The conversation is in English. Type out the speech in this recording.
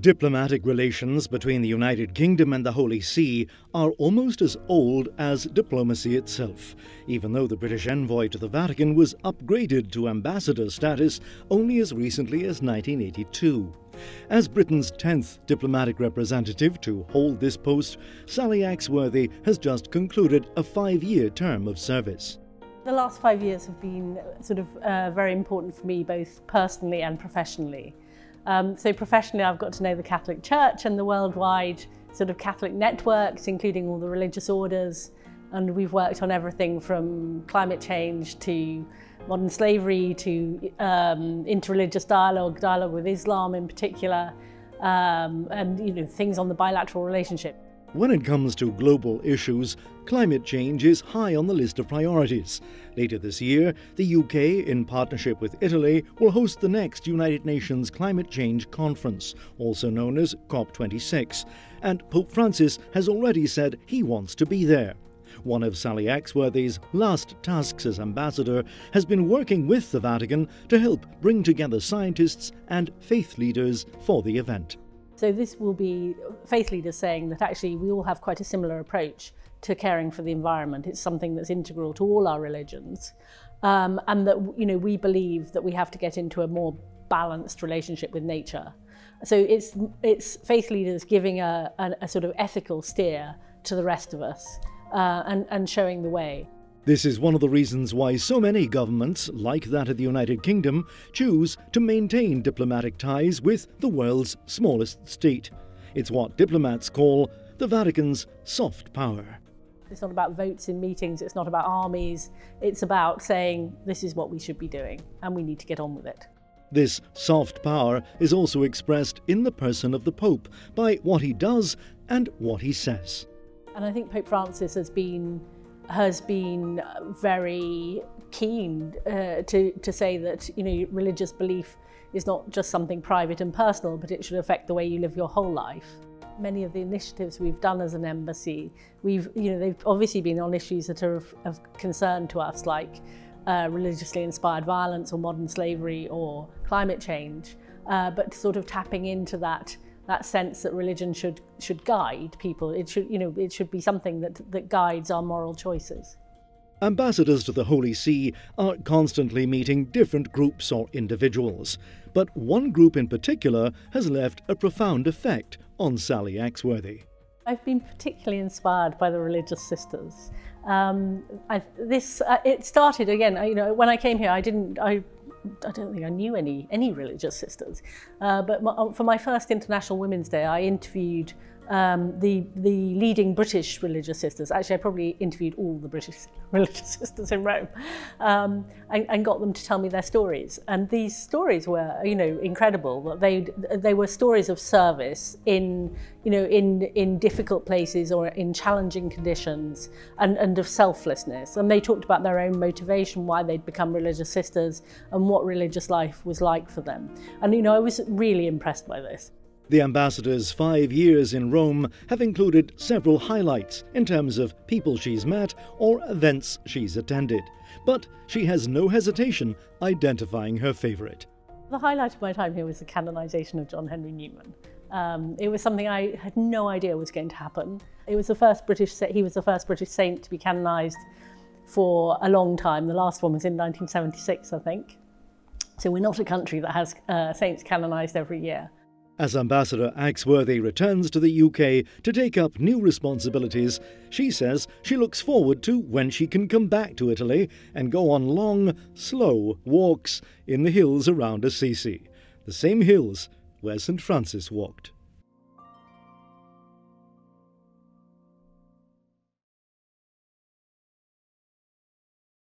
Diplomatic relations between the United Kingdom and the Holy See are almost as old as diplomacy itself, even though the British envoy to the Vatican was upgraded to ambassador status only as recently as 1982. As Britain's 10th diplomatic representative to hold this post, Sally Axworthy has just concluded a 5-year term of service. The last 5 years have been very important for me, both personally and professionally. So professionally, I've got to know the Catholic Church and the worldwide Catholic networks, including all the religious orders. And we've worked on everything from climate change to modern slavery to interreligious dialogue with Islam in particular, and things on the bilateral relationship. When it comes to global issues, climate change is high on the list of priorities. Later this year, the UK, in partnership with Italy, will host the next United Nations Climate Change Conference, also known as COP26, and Pope Francis has already said he wants to be there. One of Sally Axworthy's last tasks as ambassador has been working with the Vatican to help bring together scientists and faith leaders for the event. So this will be faith leaders saying that actually we all have quite a similar approach to caring for the environment. It's something that's integral to all our religions, and that we believe that we have to get into a more balanced relationship with nature. So it's faith leaders giving a sort of ethical steer to the rest of us and showing the way. This is one of the reasons why so many governments, like that of the United Kingdom, choose to maintain diplomatic ties with the world's smallest state. It's what diplomats call the Vatican's soft power. It's not about votes in meetings, it's not about armies, it's about saying this is what we should be doing and we need to get on with it. This soft power is also expressed in the person of the Pope by what he does and what he says. And I think Pope Francis has been very keen to say that religious belief is not just something private and personal, but it should affect the way you live your whole life. Many of the initiatives we've done as an embassy, they've obviously been on issues that are of concern to us, like religiously inspired violence or modern slavery or climate change, but tapping into that sense that religion should guide people. It should be something that guides our moral choices. Ambassadors to the Holy See are constantly meeting different groups or individuals, but one group in particular has left a profound effect on Sally Axworthy. I've been particularly inspired by the religious sisters. It started again. When I came here, I don't think I knew any religious sisters, but for my first International Women's Day, I interviewed the leading British religious sisters. Actually, I probably interviewed all the British religious sisters in Rome, and got them to tell me their stories. And these stories were, incredible. They were stories of service in difficult places or in challenging conditions, and of selflessness. And they talked about their own motivation, why they'd become religious sisters, and what religious life was like for them. And I was really impressed by this. The ambassador's 5 years in Rome have included several highlights in terms of people she's met or events she's attended, but she has no hesitation identifying her favourite. The highlight of my time here was the canonisation of John Henry Newman. It was something I had no idea was going to happen. He was the first British saint to be canonised for a long time. The last one was in 1976, I think. So we're not a country that has saints canonised every year. As Ambassador Axworthy returns to the UK to take up new responsibilities, she says she looks forward to when she can come back to Italy and go on long, slow walks in the hills around Assisi, the same hills where St. Francis walked.